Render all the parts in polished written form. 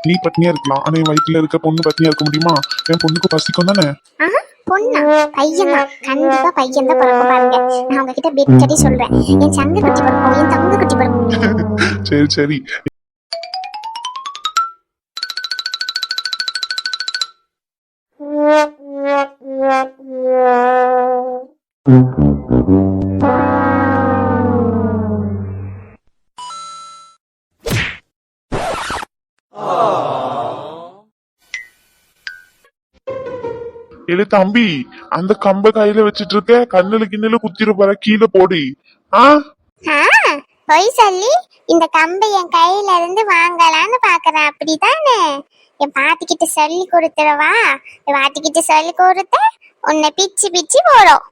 நீ பட்னியா இருக்கலாம், ஆனா என் வயிற்றுல இருக்க பொண்ணு பட்னியா இருக்க முடியுமா? என் பொண்ணுக்கு பசிக்கும் தானே. பொண்ணா? பையன் தான், கண்டிப்பா பையன் தான் பிறக்கும் பாருங்க. நான் உங்ககிட்ட பெட் கட்டி சொல்றேன், என் சங்கு குட்டி பிறக்கும், என் தங்க குட்டி பிறக்கும். சரி சரி. இல்ல தம்பி, அந்த கம்ப கையில வச்சிட்டு இருக்க, கண்ணுல கிண்ணுல குத்திர போற, கீழே போடி. ஆ பொய் சொல்லி இந்த கம்பை என் கையில இருந்து வாங்கலான்னு பாக்குறேன், அப்படிதானே? என் பாட்டிக்கிட்ட சொல்லி கொடுத்துருவா. என் பாட்டிக்கிட்ட சொல்லி கொடுத்த உன்னை பிச்சு பிச்சு போடும்.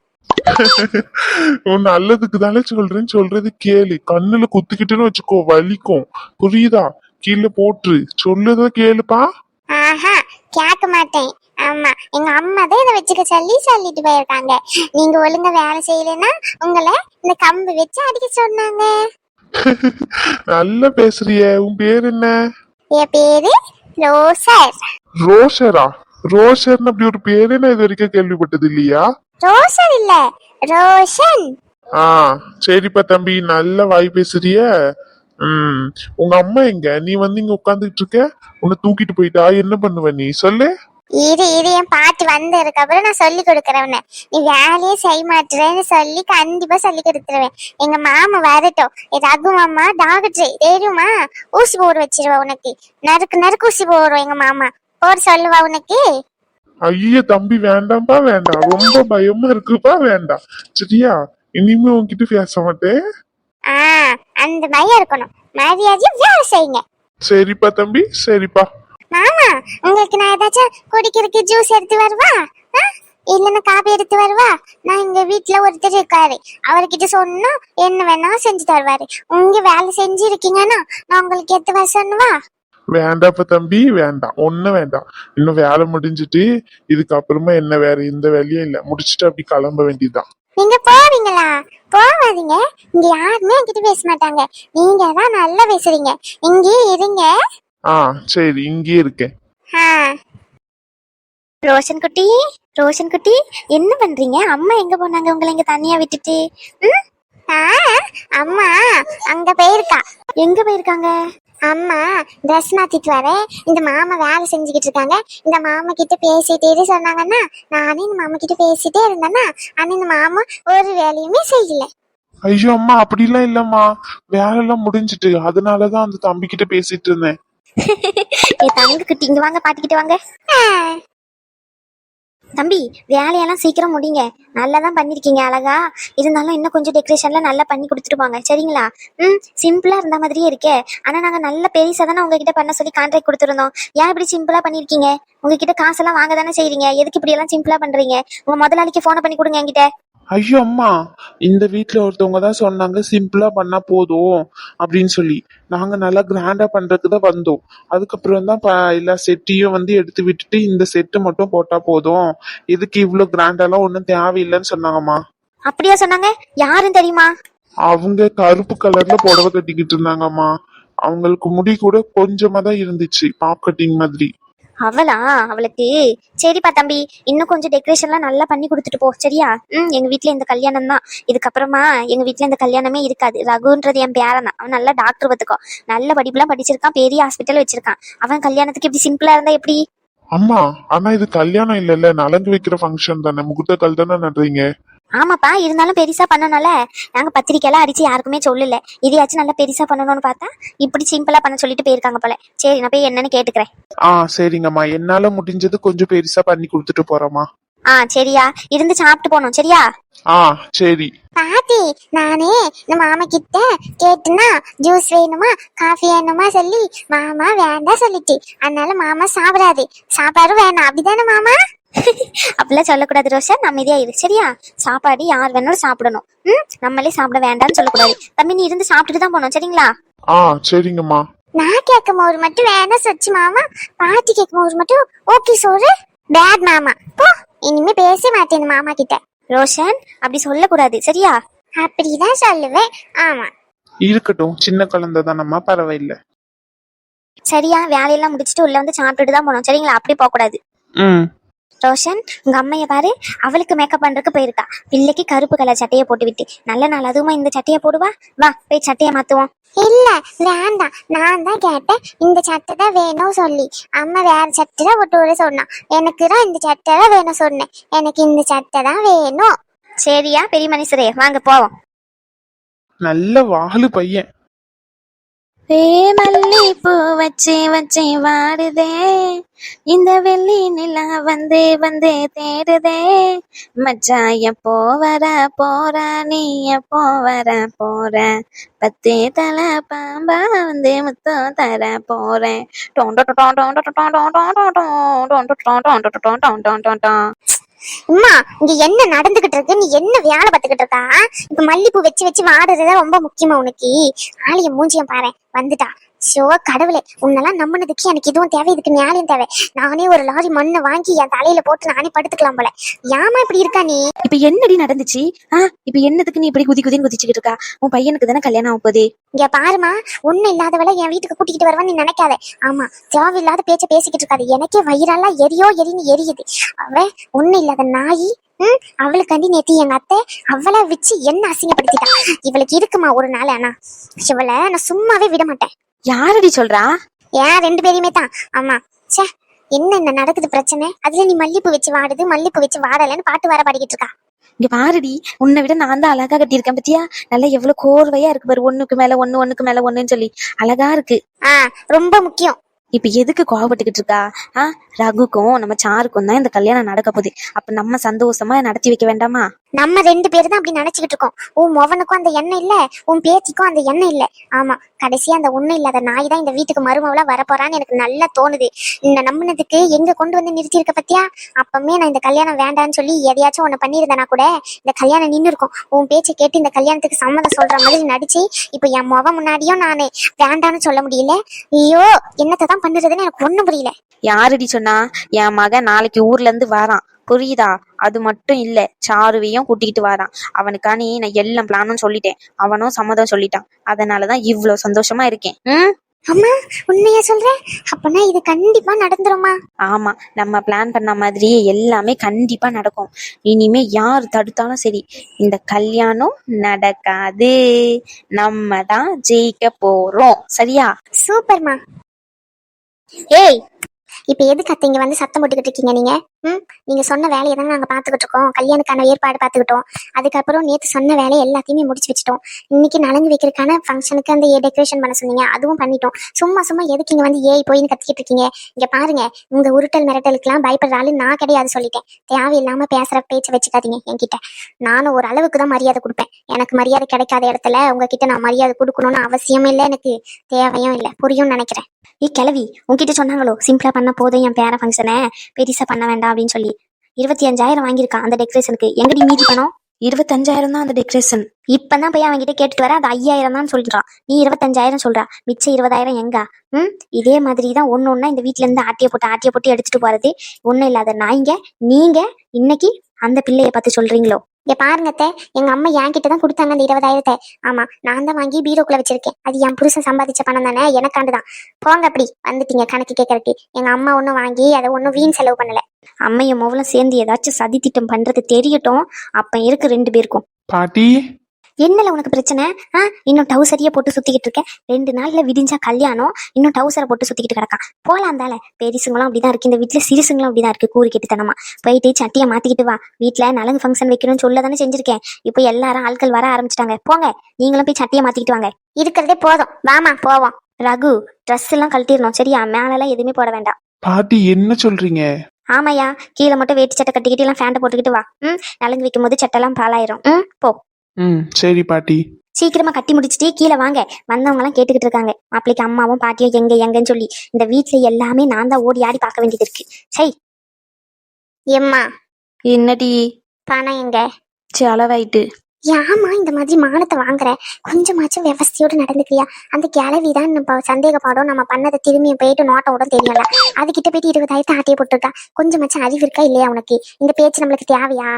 உன் நல்லதுக்கு தானே சொல்றேன்னு, சொல்றது கேளு. கண்ணுல குத்திக்கிட்டுன்னு வச்சுக்கோ, வலிக்கும். புரியுதா? கீழே போட்டுரு, சொல்லுறத கேளுப்பா. ஆஹா, கேட்க மாட்டேன். ஆமா, எங்க அம்மா தான் இதை வச்சுக்க சொல்லிட்டு போயிருக்காங்க. நீங்க ஒழுங்கா வேலை செய்யலைன்னா உங்களை இந்த கம்பு வச்சு அடிக்க சொன்னாங்க. நல்லா பேசுறிய. உன் பேர் என்ன? என் பேரு ரோசர். ரோஷரா? ரோஷர்னு அப்படி ஒரு பேரு நான் இது வரைக்கும் கேள்விப்பட்டது இல்லையா? ரோசர் இல்ல, ரோஷன். ஆ சரிப்பா தம்பி, நல்ல வாய் பேசுறிய. உங்க அம்மா எங்க? நீ வந்து இங்க உட்கார்ந்துட்டு இருக்க, உன்னை தூக்கிட்டு போயிட்டா, என்ன பண்ணுவ நீ சொல்லு. இது என் பாட்டு வந்ததுக்கு அப்புறம் நான் சொல்லி கொடுக்குறேன். நீ வேலையே செய்ய மாட்டேன்னு சொல்லி கண்டிப்பா சொல்லி கொடுத்துருவேன். எங்க மாமா வரட்டும், ரகு மாமா டாக்டர் தெரியுமா, ஊசி போட வச்சிருவா உனக்கு. நறுக்கு நறுக்கு ஊசி போடுவோம் எங்க மாமா, போட சொல்லுவா உனக்கு. ஐய தம்பி, வேண்டாம்ப்பா, வேண்டாம், ரொம்ப பயமா இருக்குப்பா, வேண்டாம் சரியா? இனிமே உன்கிட்ட பேச மாட்டேன். அந்த பயம் இருக்கணும், மரியாதையா வேலை செய்யுங்க. சரிப்பா தம்பி, சரிப்பா. மாமா, உங்களுக்கு நான் ஏதாச்சும் குடிக்கிறதுக்கு ஜூஸ் எடுத்து வருவா, இல்லன்னா காபி எடுத்து வருவா? நான் எங்க வீட்டுல ஒருத்தர் இருக்காரு, அவர்கிட்ட சொன்னா என்ன வேணா செஞ்சு தருவாரு. உங்க வேலை செஞ்சு இருக்கீங்கன்னா நான் உங்களுக்கு எடுத்து வர சொன்னவா? வேண்டாப்பா தம்பி, வேண்டாம், ஒண்ணும் வேண்டாம். இன்னும் வேலை முடிஞ்சிட்டு இதுக்கப்புறமா என்ன வேற எந்த வேலையும் இல்ல, முடிச்சுட்டு அப்படி கிளம்ப வேண்டியதுதான். நீங்க போவீங்களா? போவாதீங்க, இங்க யாருமே என்கிட்ட பேச மாட்டாங்க. நீங்க தான் நல்லா பேசுறீங்க, இங்கே இருங்க. சரி, இங்கே இருக்கேன். ரோஷன் குட்டி, ரோஷன் குட்டி, என்ன பண்றீங்க? அம்மா எங்க போனாங்க உங்களை இங்க தனியா விட்டுட்டு? அம்மா அங்க போயிருக்கா. எங்க போயிருக்காங்க? அம்மா ட்ரெஸ் மாத்திட்டு வரேன், இந்த மாமா வேலை செஞ்சுக்கிட்டு இருக்காங்க, இந்த மாமா கிட்ட பேசிட்டே சொன்னாங்கன்னா நானே இந்த மாமா கிட்ட பேசிட்டே இருந்தேன்னா, ஆனா இந்த மாமா ஒரு வேலையுமே செய்யல. ஐயோ அம்மா, அப்படிலாம் இல்லம்மா, வேலை எல்லாம் முடிஞ்சிட்டு, அதனாலதான் அந்த தம்பி கிட்ட பேசிட்டு இருந்தேன். என் தங்க குட்டி, இங்க வாங்க, பாட்டிக்கிட்டு வாங்க. தம்பி, வேலையெல்லாம் சீக்கிரம் முடிங்க. நல்லா தான் பண்ணிருக்கீங்க, அழகா. இருந்தாலும் இன்னும் கொஞ்சம் டெக்கரேஷன்லாம் நல்லா பண்ணி கொடுத்துட்டு போங்க, சரிங்களா? சிம்பிளா இருந்த மாதிரியே இருக்கே, ஆனா நாங்க நல்ல பெருசா தானே உங்ககிட்ட பண்ண சொல்லி கான்ட்ராக்ட் கொடுத்துருந்தோம். ஏன் இப்படி சிம்பிளா பண்ணிருக்கீங்க? உங்ககிட்ட காசெல்லாம் வாங்க தானே செய்றீங்க, எதுக்கு இப்படி எல்லாம் சிம்பிளா பண்றீங்க? உங்க முதலாளிக்கு போனை பண்ணி கொடுங்க என்கிட்ட. ஐயோ அம்மா, இந்த வீட்டுல ஒருத்தவங்க தான் சொன்னாங்க சிம்பிளா பண்ணா போதும் அப்படின்னு சொல்லி. நாங்க நல்லா கிராண்டா பண்றதுக்கு தான் வந்தோம். அதுக்கப்புறம் தான் எல்லா செட்டையும் வந்து எடுத்து விட்டுட்டு இந்த செட்டு மட்டும் போட்டா போதும், எதுக்கு இவ்வளவு கிராண்டாலாம் ஒன்னும் தேவையில்லைன்னு சொன்னாங்கம்மா. அப்படியா சொன்னாங்க? யாருன்னு தெரியுமா? அவங்க கருப்பு கலர்ல புடவை கட்டிக்கிட்டு இருந்தாங்கம்மா. அவங்களுக்கு முடி கூட கொஞ்சமா தான் இருந்துச்சு, பாப் கட்டிங் மாதிரி. அவளா? அவளுக்கு சரிப்பா தம்பி, இன்னும் கொஞ்சம் டெக்கரேஷன்லாம் நல்லா பண்ணி கொடுத்துட்டு போ, சரியா? எங்க வீட்டுல இந்த கல்யாணம் தான், இதுக்கப்புறமா எங்க வீட்டுல இந்த கல்யாணமே இருக்காது. ரகுன்றது என் பேரன் தான், அவன் நல்லா டாக்டர் பார்த்துக்கோ, நல்ல படிப்புலாம் படிச்சிருக்கான், பெரிய ஹாஸ்பிட்டல் வச்சிருக்கான். அவன் கல்யாணத்துக்கு இப்படி சிம்பிளா இருந்தா எப்படி? அம்மா, ஆனா இது கல்யாணம் இல்லல்ல, நலங்கு வைக்கிற ஃபங்க்ஷன் தானே, முகூர்த்த கல் தானே நடுறீங்க. ஆமாப்பா, இருந்தாலும் பெருசா பண்ணனால நாங்க பத்திரிக்கையெல்லாம் அடிச்சு யாருக்குமே சொல்லல. இதையாச்சும் நல்லா பெருசா பண்ணணும்னு பார்த்தா இப்படி சிம்பிளா பண்ண சொல்லிட்டு போயிருக்காங்க போல. சரி, நான் போய் என்னன்னு கேட்டுக்கிறேன். சரிங்கம்மா, என்னால முடிஞ்சது கொஞ்சம் பெருசா பண்ணி கொடுத்துட்டு போறேம்மா. சரியா? இருந்து சாப்பிட்டு போனோம், சரியா? சரி பாட்டி, நானே இந்த மாமா கிட்ட கேட்டுனா ஜூஸ் வேணுமா காஃபி வேணுமா சொல்லி மாமா வேண்டாம் சொல்லிட்டு, அதனால மாமா சாப்பிடாது, சாப்பாடு வேணாம், அப்படிதானே மாமா? அப்படிலாம் சொல்லக்கூடாது ரோஷன், அமைதியா இரு, சரியா? சாப்பாடு யார் வேணாலும் சாப்பிடணும், நம்மளே சாப்பிட வேண்டாம்னு சொல்லக்கூடாது. தம்பி, நீ இருந்து சாப்பிட்டுட்டு தான் போனோம், சரிங்களா? சரிங்கம்மா. நான் கேட்கும் போது மட்டும் வேணாம் சொச்சு மாமா, பாட்டி கேட்கும் போது மட்டும் ஓகே சோறு பேட் மாமா. போ, இனிமே பேச மாட்டேன் மாமா கிட்ட. ரோஷன், அப்படி சொல்லக்கூடாது, சரியா? அப்படிதான் சொல்லுவேன். ஆமா, இருக்கட்டும், சின்ன குழந்தை தானம்மா, பரவாயில்ல. சரியா? வேலையெல்லாம் முடிச்சுட்டு உள்ள வந்து சாப்பிட்டுட்டு தான் போனோம், சரிங்களா? அப்படி போக கூடாது. ம். ரோஷன், உங்க அம்மைய பாரு, அவளுக்கு மேக்கப் பண்றதுக்கு போயிருக்கா. பிள்ளைக்கு கருப்பு கலர் சட்டையை போட்டு விட்டு நல்ல நாள் அதுவுமா இந்த சட்டையை போடுவா. வா போய் சட்டையை மாத்துவோம். இல்ல வேண்டாம், நான் தான் கேட்டேன் இந்த சட்டை தான் வேணும் சொல்லி. அம்மா வேற சட்டை தான் போட்டு வர சொன்னா. எனக்கு தான் இந்த சட்டை தான் வேணும் சொன்னேன். எனக்கு இந்த சட்டை தான் வேணும். சரியா பெரிய மனுஷரே, வாங்க போவோம். நல்ல வாலு பையன். மல்லி பூ வச்சு வச்சு வாடுதே, இந்த வெள்ளி நிலா வந்து வந்து தேடுதே, மச்சான் எப்போ வர போற, நீ எப்போ வர போற, 10 தலை பாம்பா வந்து முத்தம் தர போறேன். அம்மா, இங்க என்ன நடந்துகிட்டு இருக்கு? நீ என்ன வேலை பார்த்துக்கிட்டு இருக்கா? இப்ப மல்லிப்பூ வச்சு வச்சு வாடுறதுதான் ரொம்ப முக்கியமா உனக்கு? ஆளிய மூஞ்சியம் பாரு, வந்துட்டா. ஷோ கடவுளே, உன்னெல்லாம் நம்பினதுக்கு எனக்கு இதுவும் தேவை, இதுக்கு நியாயம் தேவை. நானே ஒரு லாரி மண்ணை வாங்கி என் தலையில போட்டு நானே படுத்துக்கலாம் போல. ஏமா இப்படி இருக்கா நீ? இப்ப என்னடி நடந்துச்சு? இப்ப என்னதுக்கு நீ இப்படி குதின்னு குதிச்சுக்கிட்டு இருக்கா? உன் பையனுக்கு தானே கல்யாணம் ஆக போகுது. இங்க பாருமா, ஒண்ணு இல்லாதவளை என் வீட்டுக்கு கூட்டிக்கிட்டு வருவான்னு நீ நினைக்காத. ஆமா, தேவையில்லாத பேச்ச பேசிக்கிட்டு இருக்காது. எனக்கே வயிறெல்லாம் எரின்னு எரியுது. அவ ஒண்ணு இல்லாத நாயி. அவளுக்காண்டி நேத்து எங்க அத்தை அவளை வச்சு என்ன அசிங்கப்படுத்திட்டா. இவளுக்கு இருக்குமா ஒரு நாள்? ஆனா இவளை நான் சும்மாவே விட மாட்டேன். யாரடி சொல்றா? ஏன் 2 பேரையுமே தான். ஆமா, சே என்ன நடக்குது பிரச்சனை? அதுல நீ மல்லிப்பூ வச்சு வாடுது, மல்லிப்பூ வச்சு வாடலன்னு பாட்டு வர பாடிக்கிட்டு இருக்கா. இங்க பாருடி, உன்னை விட நான் தான் அழகா கட்டியிருக்கேன் பத்தியா? நல்லா எவ்வளவு கோர்வையா இருக்கு பாரு, ஒண்ணுக்கு மேல ஒண்ணு ஒண்ணுக்கு மேல ஒண்ணுன்னு சொல்லி அழகா இருக்கு. ரொம்ப முக்கியம். இப்ப எதுக்கு கோவப்பட்டுக்கிட்டு இருக்கா? ரகுக்கும் நம்ம சாருக்கும் தான் இந்த கல்யாணம் நடக்க போகுது. அப்ப நம்ம சந்தோஷமா நடத்தி வைக்க வேண்டாமா? நம்ம 2 பேரும் தான் அப்படி நினைச்சுக்கிட்டு இருக்கோம். உன் மொவனுக்கும் அந்த எண்ணம் இல்ல, உன் பேத்திக்கும் அந்த எண்ணம் இல்ல. ஆமா, கடைசியா அந்த ஒண்ணு இல்லாத நாய் தான் இந்த வீட்டுக்கு மருமவளா வரப்போறான்னு எனக்கு நல்லா தோணுது. இந்த நம்பினதுக்கு எங்க கொண்டு வந்து நிறுத்தி இருக்க பத்தியா? அப்பமே நான் இந்த கல்யாணம் வேண்டான்னு சொல்லி எதையாச்சும் ஒண்ணு பண்ணியிருந்தேனா கூட இந்த கல்யாணம் நின்று இருக்கும். உன் பேச்சை கேட்டு இந்த கல்யாணத்துக்கு சம்மதம் சொல்ற மாதிரி நடிச்சு இப்ப என் முக முன்னாடியும் நானு வேண்டான்னு சொல்ல முடியல. ஐயோ, என்னத்தை தான் பண்ணுறதுன்னு எனக்கு ஒண்ணும் புரியல. யாரடி சொன்னா? என் மகன் நாளைக்கு ஊர்ல இருந்து வரான், புரியுதா? அது மட்டும் இல்ல, சாருவையும் கூட்டிகிட்டு வரான். அவனுக்கானி நான் எல்லாம் பிளானும் சொல்லிட்டேன், அவனும் சம்மதம் சொல்லிட்டான். அதனாலதான் இவ்வளவு சந்தோஷமா இருக்கேன். அம்மா, உண்மையா சொல்ற? அப்பனா இது கண்டிப்பா நடந்துருமா? ஆமா, நம்ம பிளான் பண்ண மாதிரியே எல்லாமே கண்டிப்பா நடக்கும். இனிமே யார் தடுத்தாலும் சரி, இந்த கல்யாணம் நடக்காது. நம்ம தான் ஜெயிக்க போறோம், சரியா? சூப்பர்மா. ஏய், இப்ப எதுக்கு அத்தை இங்க வந்து சத்தம் போட்டுக்கிட்டு இருக்கீங்க நீங்க? நீங்க சொன்ன வேலையை தானே நாங்க பாத்துக்கிட்டு இருக்கோம். கல்யாணுக்கான ஏற்பாடு பாத்துக்கிட்டோம். அதுக்கப்புறம் நேத்து சொன்ன வேலையை எல்லாத்தையுமே முடிச்சு வச்சுட்டோம். இன்னைக்கு நலங்கு வைக்கிறதுக்கான ஃபங்க்ஷனுக்கு அந்த டெக்கரேஷன் பண்ண சொன்னீங்க, அதுவும் பண்ணிட்டோம். சும்மா எதுக்கு இங்க வந்து போயின்னு கத்திக்கிட்டு இருக்கீங்க? இங்க பாருங்க, உங்க உருட்டல் மிரட்டலுக்குலாம் பயப்படுற ஆளு நான் கிடையாது சொல்லிட்டேன். தேவையில்லாம பேசுற பேச்சை வச்சுக்காதீங்க என்கிட்ட. நானும் ஒரு அளவுக்கு தான் மரியாதை கொடுப்பேன். எனக்கு மரியாதை கிடைக்காத இடத்துல உங்ககிட்ட நான் மரியாதை கொடுக்கணும்னு அவசியமே இல்லை, எனக்கு தேவையும் இல்லை. புரியும்னு நினைக்கிறேன். கிளவி, உங்ககிட்ட சொன்னாங்களோ சிம்பிளா பண்ண போதும் என் பேர ஃபங்க்ஷனை, பெருசா பண்ண வேண்டாம் அப்படின்னு சொல்லி 25,000 வாங்கியிருக்கான் அந்த டெக்கரேஷனுக்கு. எங்கடி மீதி பணம்? 25,000 தான் அந்த டெக்கரேஷன். இப்பதான் போய் அவன்கிட்ட கேட்டுட்டு வர, அது 5,000 தான் சொல்றான். நீ 25,000 சொல்றா, மிச்சம் 20,000 எங்க? இதே மாதிரிதான் ஒண்ணு இந்த வீட்டுல இருந்து ஆட்டிய போட்டு எடுத்துட்டு போறது. ஒண்ணும் இல்லாத நாய்ங்க நீங்க இன்னைக்கு அந்த பிள்ளைய பார்த்து சொல்றீங்களோ? இங்க பாருங்கத்த, எங்க அம்மா என்கிட்ட தான் கொடுத்தாங்க அந்த 20,000. ஆமா, நான் தான் வாங்கி பீரோக்குள்ள வச்சிருக்கேன். அது என் புருஷன் சம்பாதிச்ச பணம் தானே, எனக்காண்டுதான். போங்க, அப்படி வந்துட்டீங்க கணக்கு கேட்கறக்கு. எங்க அம்மா ஒன்னும் வாங்கி அதை ஒன்னும் வீண் செலவு பண்ணல. அம்மையும் மோவலும் சேர்ந்து ஏதாச்சும் சதி திட்டம் பண்றது தெரியட்டும், அப்ப இருக்கு 2 பேருக்கும். பாட்டி, என்னல உனக்கு பிரச்சனை? இன்னும் டவுசரியா போட்டு சுத்திக்கிட்டு இருக்க. 2 நாள்ல விடிஞ்சா கல்யாணம், இன்னும் டவுசரை போட்டு சுத்திக்கிட்டு கிடக்கான். போலாம் தால. பெரிசுங்களும் அப்படிதான் இருக்கு, இந்த வீட்டுல சிறுசுங்களும் அப்படிதான் இருக்கு. கூறு கெட்டுத்தனமா போயிட்டு சட்டியை மாத்திக்கிட்டு வா. வீட்டுல நலங்கு ஃபங்க்ஷன் வைக்கணும்னு சொல்லதானே செஞ்சிருக்கேன். இப்போ எல்லாரும் ஆட்கள் வர ஆரம்பிச்சிட்டாங்க. போங்க, நீங்களும் போய் சட்டியை மாத்திக்கிட்டு வாங்க. இருக்கிறதே போதும், வாமா போவோம். ரகு, ட்ரெஸ் எல்லாம் கழட்டிடணும், சரியா? மேல எல்லாம் எதுவுமே போட வேண்டாம். பாட்டி என்ன சொல்றீங்க? ஆமாயா, கீழே மட்டும் வேட்டி சட்டை கட்டிக்கிட்டு எல்லாம் ஃபேண்ட போட்டுக்கிட்டு வா. நலங்கு வைக்கும் போது சட்டெல்லாம் பாலாயிரும். போ. சரி பாட்டி. சீக்கிரமா கட்டி முடிச்சுட்டு கீழே வாங்க. வந்தவங்க எல்லாம் கேட்டுக்கிட்டு இருக்காங்க, மாப்பிள்ளைக்கு அம்மாவும் பாட்டியும் எங்கன்னு சொல்லி. இந்த வீட்டுல எல்லாமே நான் தான் ஓடி ஆடி பார்க்க வேண்டியது இருக்கு. சரி எம்மா. என்னடி? பணம் எங்க? செலவாயிட்டு. ஏமா இந்த மாதிரி மானத்தை வாங்குற? கொஞ்சமாச்சும் விவசாயோடு நடந்துக்கிறியா? அந்த கிளவிதான் நம்ம சந்தேகப்பாடும், நம்ம பண்ணதை திரும்பி போயிட்டு நோட்டோட தெரியல. அதுகிட்ட போயிட்டு 20,000 ஆட்டிய போட்டுருக்கா. கொஞ்சமாச்சும் அறிவு இருக்கா இல்லையா உனக்கு? இந்த பேச்சு நம்மளுக்கு தேவையா?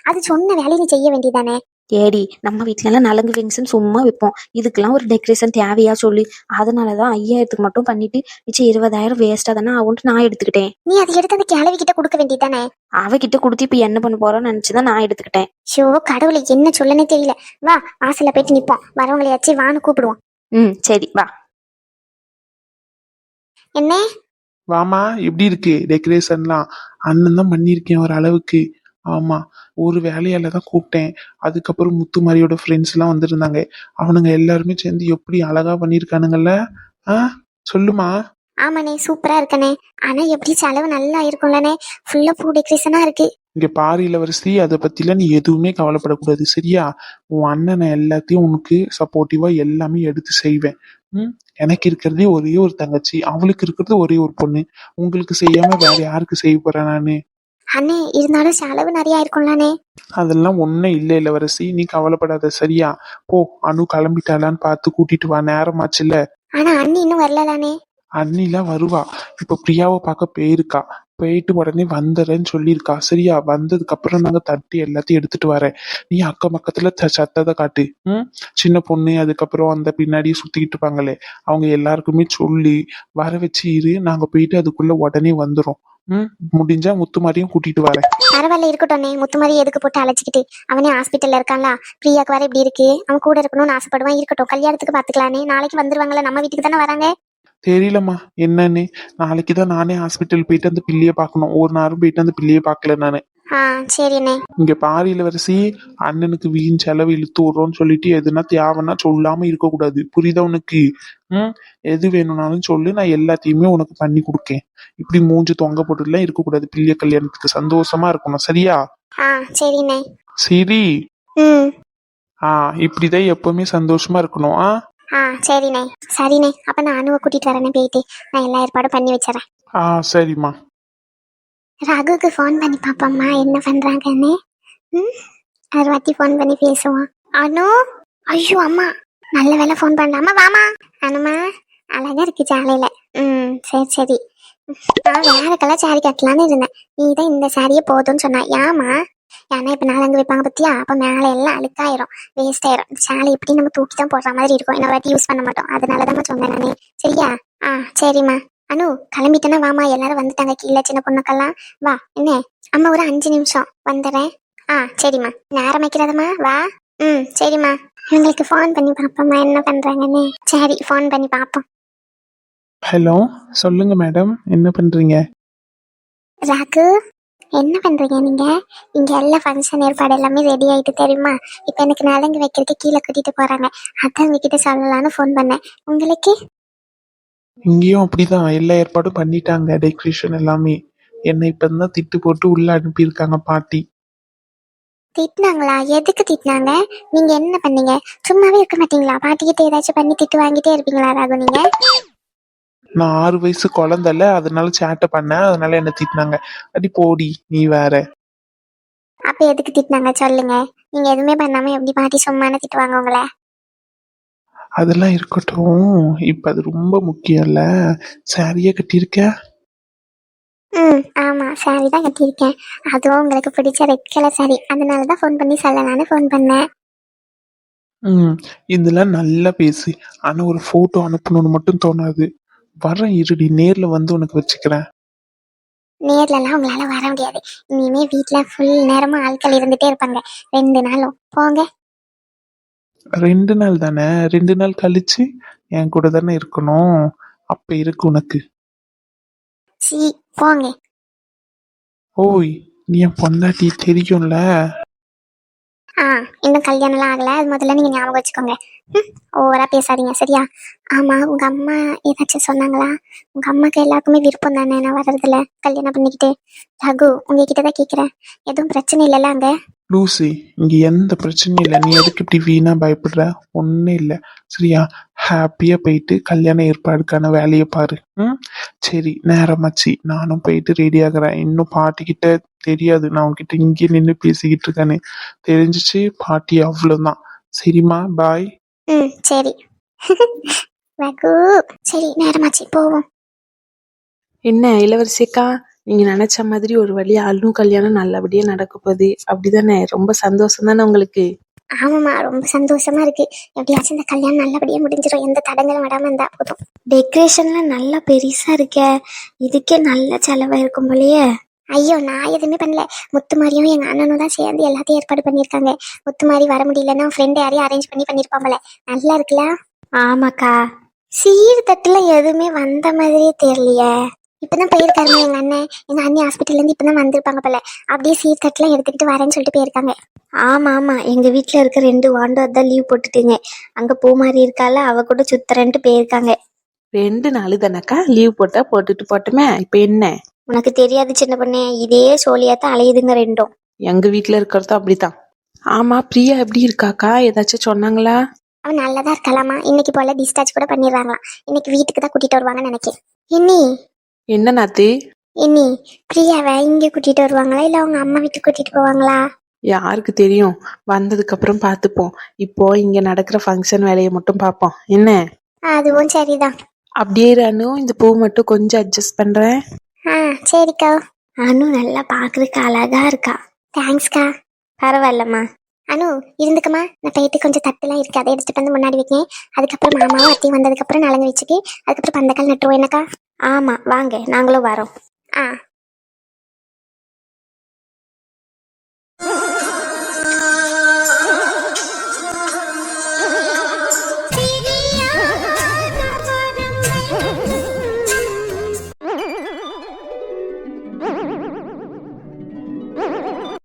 அது சொன்ன வேலையை நீ செய்ய வேண்டியதானே. ஏடி நம்ம வீட்லலாம் நலங்கு ஃபங்க்ஷன் சும்மா வைப்போம், இதுக்கெல்லாம் ஒரு டெக்கரேஷன் தேவையா சொல்லி, அதனாலதான் 5000க்கு மட்டும் பண்ணிட்டு மிச்சம் 20,000 வேஸ்டா தானே ஆகும்ட்டு நான் எடுத்துக்கிட்டேன். நீ அதை எடுத்து அந்த கிழவி கிட்ட கொடுக்க வேண்டியதானே? அவகிட்ட கொடுத்து இப்ப என்ன பண்ண போறோம்னு நினைச்சுதான் நான் எடுத்துக்கிட்டேன். ஷோ கடவுளை, என்ன சொல்லனே தெரியல. வா வாசல்ல போயிட்டு நிப்போம், வரவங்களையாச்சும் வான்னு கூப்பிடுவோம். சரி வா. என்ன வாமா, எப்படி இருக்கு டெக்கரேஷன்லாம்? அண்ணன் தான் பண்ணியிருக்கேன் ஒரு அளவுக்கு. ஆமா, ஒரு வேலையால தான் கூப்பிட்டேன். அதுக்கப்புறம் முத்துமாரியோட ஃப்ரெண்ட்ஸ் எல்லாம் வந்திருந்தாங்க. அவனுங்க எல்லாருமே சேர்ந்து எப்படி அழகா பண்ணியிருக்கானுங்கல்ல. ஆ, சொல்லுமா. ஆமாண்ணே, சூப்பரா இருக்கனே. ஆனா எப்படி செலவு நல்லா இருக்கும்லண்ணே, ஃபுல்லா பூ டெக்கரேஷனா இருக்கு. இங்க பாரு இளவரசி, அதை பத்திலாம் நீ எதுவுமே கவலைப்படக்கூடாது, சரியா? உன் அண்ணனை எல்லாத்தையும் உனக்கு சப்போர்ட்டிவா எல்லாமே எடுத்து செய்வேன். எனக்கு இருக்கிறதே ஒரே ஒரு தங்கச்சி, அவளுக்கு இருக்கிறது ஒரே ஒரு பொண்ணு. உங்களுக்கு செய்யாம வேற யாருக்கு செய்ய போறேன் நானு? அண்ணே இருந்தாலும் செலவு நிறைய இருக்கும்லண்ணே. அதெல்லாம் ஒன்றும் இல்லை இளவரசி, நீ கவலைப்படாத, சரியா? போ, அனு கிளம்பிட்டாளான்னு பார்த்து கூட்டிட்டு வா, நேரமாச்சுல்ல. ஆனா அண்ணி இன்னும் வரலண்ணே. அண்ணிலாம் வருவா. இப்ப பிரியாவை பார்க்க போயிருக்கா. போயிட்டு உடனே வந்துடுறேன்னு சொல்லியிருக்கா, சரியா? வந்ததுக்கு அப்புறம் நாங்க தட்டி எல்லாத்தையும் எடுத்துட்டு வரேன். நீ அக்கம் பக்கத்துல சத்ததை காட்டு. சின்ன பொண்ணு, அதுக்கப்புறம் அந்த பின்னாடியே சுத்திக்கிட்டு இருப்பாங்களே, அவங்க எல்லாருக்குமே சொல்லி வர வச்சு இரு. நாங்க போயிட்டு அதுக்குள்ள உடனே வந்துரும். முடிஞ்சா முத்துமாரியும் கூட்டிட்டு வரேன். பரவாயில்ல, இருக்கட்டும்ண்ணே. முத்துமாரி எதுக்கு போட்டு அழைச்சிக்கிட்டு? அவனே ஹாஸ்பிட்டல்ல இருக்கான்ல. பிரியாக்கு வர இப்படி இருக்கு, அவன் கூட இருக்கணும்னு ஆசைப்படுவான். இருக்கட்டும், கல்யாணத்துக்கு பாத்துக்கலானே. நாளைக்கு வந்துருவாங்கல்ல, நம்ம வீட்டுக்கு தானே வராங்க. தெரியலம்மா என்னன்னு. நாளைக்குதான் நானே ஹாஸ்பிட்டல் போயிட்டு அந்த பிள்ளைய பார்க்கணும். ஒரு நேரம் போயிட்டு அந்த பிள்ளைய பார்க்கல நானு. சரிண்ணே. இங்க பாரு இளவரசி, அண்ணனுக்கு வீண் செலவு இழுத்து விடுறோம்னு சொல்லிட்டு எதுனா தேவைன்னா சொல்லாம இருக்கக்கூடாது, புரியுதா உனக்கு? எது வேணும்னாலும் சொல்லு, நான் எல்லாத்தையுமே உனக்கு பண்ணி கொடுக்கேன். இப்படி மூஞ்சி தொங்க போட்டுலாம் இருக்கக்கூடாது. பிள்ளைய கல்யாணத்துக்கு சந்தோஷமா இருக்கணும், சரியா? சரிண்ணே. சரி. ம் இப்படிதான் எப்பவுமே சந்தோஷமா இருக்கணும். சரிண்ணே. சரிண்ணே, அப்ப நான் அனுவை கூட்டிட்டு வரேனே. போயிட்டு நான் எல்லா ஏற்பாடும் பண்ணி வச்சிடறேன். சரிம்மா. ரகுக்கு ஃபோன் பண்ணி பாப்போம்மா என்ன பண்றாங்கன்னு. ஒரு வாட்டி ஃபோன் பண்ணி பேசுவான். அனு, ஐயோ அம்மா, நல்ல வேலை ஃபோன் பண்ணலாமா. வாமா அனுமா, அழகா இருக்கு சாலையில. சரி சரி. நான் வேற கலர் சாரி கட்டலான்னு இருந்தேன், நீ தான் இந்த சாரியே போதும்னு சொன்னா. ஏமா? ஏன்னா இப்ப நாலங்கு வைப்பாங்க பத்தியா, அப்ப மேல எல்லாம் அழுக்காயிரும், வேஸ்ட் ஆயிரும். சாலை எப்படி நம்ம தூக்கி தான் போடுற மாதிரி இருக்கும், இன்னொரு வாட்டி யூஸ் பண்ண மாட்டோம். அதனாலதான் சொன்னேன் நானே, சரியா? சரிம்மா. அனு கிளம்பிட்டேன்னா வாமா, எல்லாரும் வந்துட்டாங்க கீழே, சின்ன பொண்ணுக்கெல்லாம். வா என்ன, அம்மா ஒரு 5 நிமிஷம் வந்துடுறேன். சரிம்மா, நேரம் வைக்கிறதம்மா, வா. சரிம்மா. இவங்களுக்கு ஃபோன் பண்ணி பாப்போம்மா என்ன பண்றாங்கன்னு. சரி, ஃபோன் பண்ணி பாப்போம். ஹலோ, சொல்லுங்க மேடம், என்ன பண்றீங்க? ராகு, என்ன பண்றீங்க நீங்க? இங்க எல்லா ஃபங்க்ஷன் ஏற்பாடு எல்லாமே ரெடி ஆயிட்டு தெரியுமா? இப்ப எனக்கு நலங்கு வைக்கிறதுக்கு கீழே கூட்டிட்டு போறாங்க, அதான் உங்ககிட்ட சொல்லலான்னு ஃபோன் பண்ணேன். உங்களுக்கு? இங்கேயும் அப்படிதான், எல்லா ஏற்பாடும் பண்ணிட்டாங்க, டெக்கரேஷன் எல்லாமே. என்னை இப்பதான் திட்டு போட்டு உள்ள அனுப்பியிருக்காங்க பாட்டி. திட்டினாங்களா? எதுக்கு திட்டினாங்க? நீங்க என்ன பண்ணீங்க? சும்மாவே இருக்க மாட்டீங்களா? பாட்டிக்கிட்ட ஏதாச்சும் பண்ணி திட்டு வாங்கிட்டே இருப்பீங்களா ராகு நீங்க? நான் 6 வயசு குழந்தைல, அதனால சேட்டை பண்ணேன், அதனால என்ன திட்டினாங்க. அடி போடி நீ வேற. அப்ப எதுக்கு திட்டினாங்க சொல்லுங்க. நீங்க எதுவுமே பண்ணாம எப்படி பாட்டி சும்மான திட்டுவாங்க உங்களை? அதெல்லாம் இருக்கட்டும், இப்ப அது ரொம்ப முக்கியம் இல்ல. சாரியே கட்டியிருக்க. ஆமா, சாரி தான் கட்டியிருக்கேன். அதுவும் உங்களுக்கு பிடிச்ச ரெட் கலர் சாரி, அதனாலதான் ஃபோன் பண்ணி சொல்லலான்னு ஃபோன் பண்ணேன். இதெல்லாம் நல்லா பேசு, ஆனா ஒரு போட்டோ அனுப்பணும்னு மட்டும் தோணாது. வரேன் இருடி, நேர்ல வந்து உனக்கு வச்சுக்கிறேன். நேர்லலாம் உங்களால வர முடியாது. இனிமே வீட்டுல ஃபுல் நேரமும் ஆட்கள் இருந்துட்டே இருப்பாங்க. 2 நாளும் போங்க. 2 நாள் தானே, 2 நாள் கழிச்சு என் கூட தானே இருக்கணும். அப்ப இருக்கு உனக்கு. சீ, போங்க. ஓய், நீ என் பொண்டாட்டி தெரியும்ல. இன்னும் கல்யாணம்லாம் ஆகல, அது முதல்ல நீங்க ஞாபகம் வச்சுக்கோங்க. ஓவரா பேசாதீங்க, சரியா? ஆமா, உங்க அம்மா ஏதாச்சும் சொன்னாங்களா? உங்க அம்மாக்கு எல்லாருக்குமே விருப்பம் தானே நான் வர்றதுல, கல்யாணம் பண்ணிக்கிட்டு? ரகு, உங்ககிட்டதான் கேக்குறேன், எதுவும் பிரச்சனை இல்லைல்ல அங்க? லூசி, இங்க எந்த பிரச்சனையும் இல்லை. நீ எதுக்கு இப்படி வீணா பயப்படுற? ஒன்னும் இல்லை, சரியா? ஹாப்பியா போயிட்டு கல்யாண ஏற்பாடுக்கான வேலையை பாரு. சரி, நேரமாச்சு, நானும் போயிட்டு ரெடி ஆகுறேன். இன்னும் பாட்டிக்கிட்ட தெரியாது நான் உன்கிட்ட இங்கே நின்று பேசிக்கிட்டு இருக்கேன்னு. தெரிஞ்சிச்சு பாட்டி அவ்வளவுதான். சரிம்மா, பாய். சரி. ரகு, சரி நேரமாச்சு, போவோம். என்ன இளவரசிக்கா, நீங்க நினைச்ச மாதிரி ஒரு வழியா அல்லும் கல்யாணம் நல்லபடியா நடக்க போகுது, அப்படிதானே? ரொம்ப சந்தோஷம் தானே உங்களுக்கு? ஆமாம்மா, ரொம்ப சந்தோஷமா இருக்கு. எப்படியாச்சும் இந்த கல்யாணம் நல்லபடியா முடிஞ்சிடும், எந்த தடங்களும் விடாம இருந்தா போதும். டெக்கரேஷன்லாம் நல்லா பெருசா இருக்கே, இதுக்கே நல்ல செலவா இருக்கும் போலயே. ஐயோ, நான் எதுவுமே பண்ணல. முத்துமாரியும் எங்க அண்ணனும் தான் சேர்ந்து எல்லாத்தையும் ஏற்பாடு பண்ணியிருக்காங்க. முத்துமாரி வர முடியலன்னா ஃப்ரெண்ட் யாரையும் அரேஞ்ச் பண்ணியிருப்பாங்களே. நல்லா இருக்குல்ல? ஆமாக்கா. சீர்தட்டுல எதுவுமே வந்த மாதிரியே தெரியலையே. இப்பதான் போயிருக்காருமா எங்க அண்ணன். எங்க அண்ணி ஹாஸ்பிட்டல்ல இருந்து இப்பதான் வந்திருப்பாங்க போல. அப்படியே சீர்தட்டுலாம் எடுத்துக்கிட்டு வரேன்னு சொல்லிட்டு போயிருக்காங்க. ஆமா ஆமா, எங்க வீட்டுல இருக்க 2 வாண்டோ அதான் லீவ் போட்டுட்டீங்க. அங்க பூமாரி இருக்கால, அவ கூட சுத்துறேன்ட்டு போயிருக்காங்க. 2 நாள் தானக்கா லீவ் போட்டா போட்டுட்டு போட்டுமே, இப்ப என்ன? உனக்கு தெரியாது சின்ன பொண்ணே, இதே சோழியாத்தான் அலையுதுங்க ரெண்டும். எங்க வீட்டுல இருக்கிறதும் அப்படித்தான். ஆமா, பிரியா எப்படி இருக்காக்கா? ஏதாச்சும் சொன்னாங்களா? அவன் நல்லதா இருக்கலாமா. இன்னைக்கு போல டிஸ்சார்ஜ் கூட பண்ணிடுறாங்களாம். இன்னைக்கு வீட்டுக்கு தான் கூட்டிட்டு வருவாங்கன்னு நினைக்கிறேன். என்ன நாத்து? இன்னி பிரியாவை இங்க கூட்டிட்டு வருவாங்களா இல்ல அவங்க அம்மா வீட்டுக்கு கூட்டிட்டு போவாங்களா? யாருக்கு தெரியும், வந்ததுக்கு அப்புறம் பார்த்துப்போம். இப்போ இங்க நடக்கிற ஃபங்க்ஷன் வேலையை மட்டும் பார்ப்போம் என்ன? அதுவும் சரிதான். அப்படியே அனு, இந்த பூ மட்டும் கொஞ்சம் அட்ஜஸ்ட் பண்றேன். சரிக்கா. அனு நல்லா பாக்குறதுக்கு அழகா இருக்கா. தேங்க்ஸ்க்கா. பரவாயில்லம்மா. அனு இருந்துக்கம்மா, நான் போயிட்டு கொஞ்சம் தட்டுலாம் இருக்கு, அதை எடுத்துட்டு வந்து முன்னாடி வைக்கேன். அதுக்கப்புறம் மாமாவும் அத்தையும் வந்ததுக்கு அப்புறம் நலங்கு வச்சுட்டு அதுக்கப்புறம் பந்தக்கால் நட்டுருவோம். என்னக்கா? ஆமா வாங்க, நாங்களும் வரோம்.